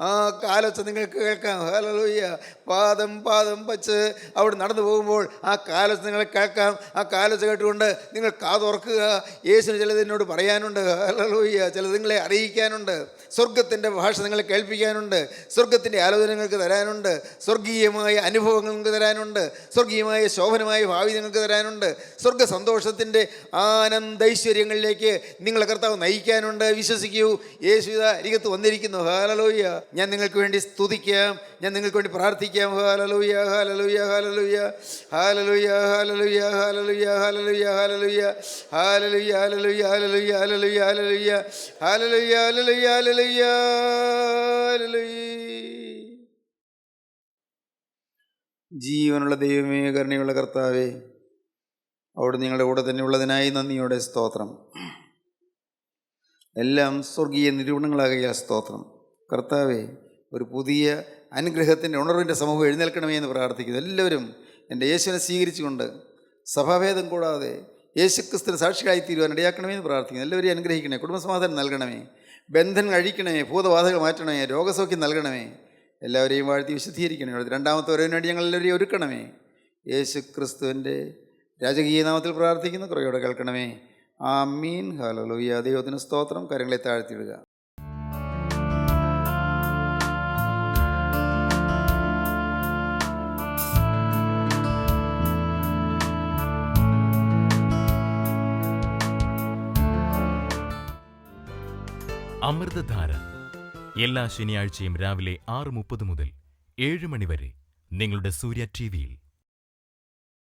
S2: ആ കാലൊച്ച നിങ്ങൾക്ക് കേൾക്കാം. ഹല്ലേലൂയ. പാദം വച്ച് അവിടെ നടന്നു പോകുമ്പോൾ ആ കാലൊച്ച നിങ്ങളെ കേൾക്കാം. ആ കാലൊച്ച കേട്ടുകൊണ്ട് നിങ്ങൾ കാതോർക്കുക. യേശുവിന് ചിലത് എന്നോട് പറയാനുണ്ട്. ഹല്ലേലൂയ. ചിലത് നിങ്ങളെ അറിയിക്കാനുണ്ട്. സ്വർഗത്തിൻ്റെ ഭാഷ നിങ്ങളെ കേൾപ്പിക്കാനുണ്ട്. സ്വർഗത്തിൻ്റെ ആലോചന നിങ്ങൾക്ക് തരാനുണ്ട്. സ്വർഗീയമായ അനുഭവങ്ങൾ നിങ്ങൾക്ക് തരാനുണ്ട്. സ്വർഗീയമായ ശോഭനമായ ഭാവി നിങ്ങൾക്ക് തരാനുണ്ട്. സ്വർഗ സന്തോഷത്തിൻ്റെ ആനന്ദൈശ്വര്യങ്ങളിലേക്ക് നിങ്ങളെ കർത്താവ് നയിക്കാനുണ്ട്. വിശ്വസിക്കൂ. യേശു അരികത്ത് വന്നിരിക്കുന്നു. ഹല്ലേലൂയ. ഞാൻ നിങ്ങൾക്ക് വേണ്ടി സ്തുതിക്കാം, ഞാൻ നിങ്ങൾക്ക് വേണ്ടി പ്രാർത്ഥിക്കാം. Hallelujah. Hallelujah. Hallelujah. Hallelujah. Hallelujah. Hallelujah. Hallelujah. Hallelujah. Hallelujah. Hallelujah. Hallelujah. Hallelujah. Hallelujah. Hallelujah. Hallelujah. Hallelujah. ജീവനുള്ള ദൈവമേ, കരുണയുള്ള കർത്താവേ, അവിടെ നിങ്ങളുടെ കൂടെ തന്നെ ഉള്ളതിനായി നന്ദിയോടെ സ്തോത്രം. എല്ലാം സ്വർഗീയ നിരൂപണങ്ങളാകിയ സ്തോത്രം. കർത്താവെ, ഒരു പുതിയ അനുഗ്രഹത്തിൻ്റെ ഉണർവിൻ്റെ സമൂഹം എഴുന്നേൽക്കണമേ എന്ന് പ്രാർത്ഥിക്കുന്നു. എല്ലാവരും എൻ്റെ യേശുവിനെ സ്വീകരിച്ചുകൊണ്ട് സഭാഭേദം കൂടാതെ യേശുക്രിസ്തുവിന് സാക്ഷികളായി തീരുവാൻ ഇടയാക്കണമേ എന്ന് പ്രാർത്ഥിക്കുന്നു. എല്ലാവരെയും അനുഗ്രഹിക്കണമേ, കുടുംബസമാധാനം നൽകണമേ, ബന്ധൻ കഴിക്കണമേ, ഭൂതബാധകൾ മാറ്റണമേ, രോഗസൗഖ്യം നൽകണമേ. എല്ലാവരെയും വാഴ്ത്തി വിശുദ്ധീകരിക്കണമേ. രണ്ടാമത്തെ വരവിന് വേണ്ടി ഞങ്ങൾ എല്ലാവരെയും ഒരുക്കണമേ. യേശുക്രിസ്തുവിൻ്റെ രാജകീയ നാമത്തിൽ പ്രാർത്ഥിക്കുന്നു. കുറയോടെ കേൾക്കണമേ. ആമീൻ. ഹല്ലേലൂയ. ദൈവത്തിന് സ്തോത്രം. കരങ്ങളെ താഴ്ത്തിയിടുക.
S1: അമൃതധാര എല്ലാ ശനിയാഴ്ചയും രാവിലെ 6:30 മുതൽ 7 മണി വരെ നിങ്ങളുടെ സൂര്യ TV-യിൽ.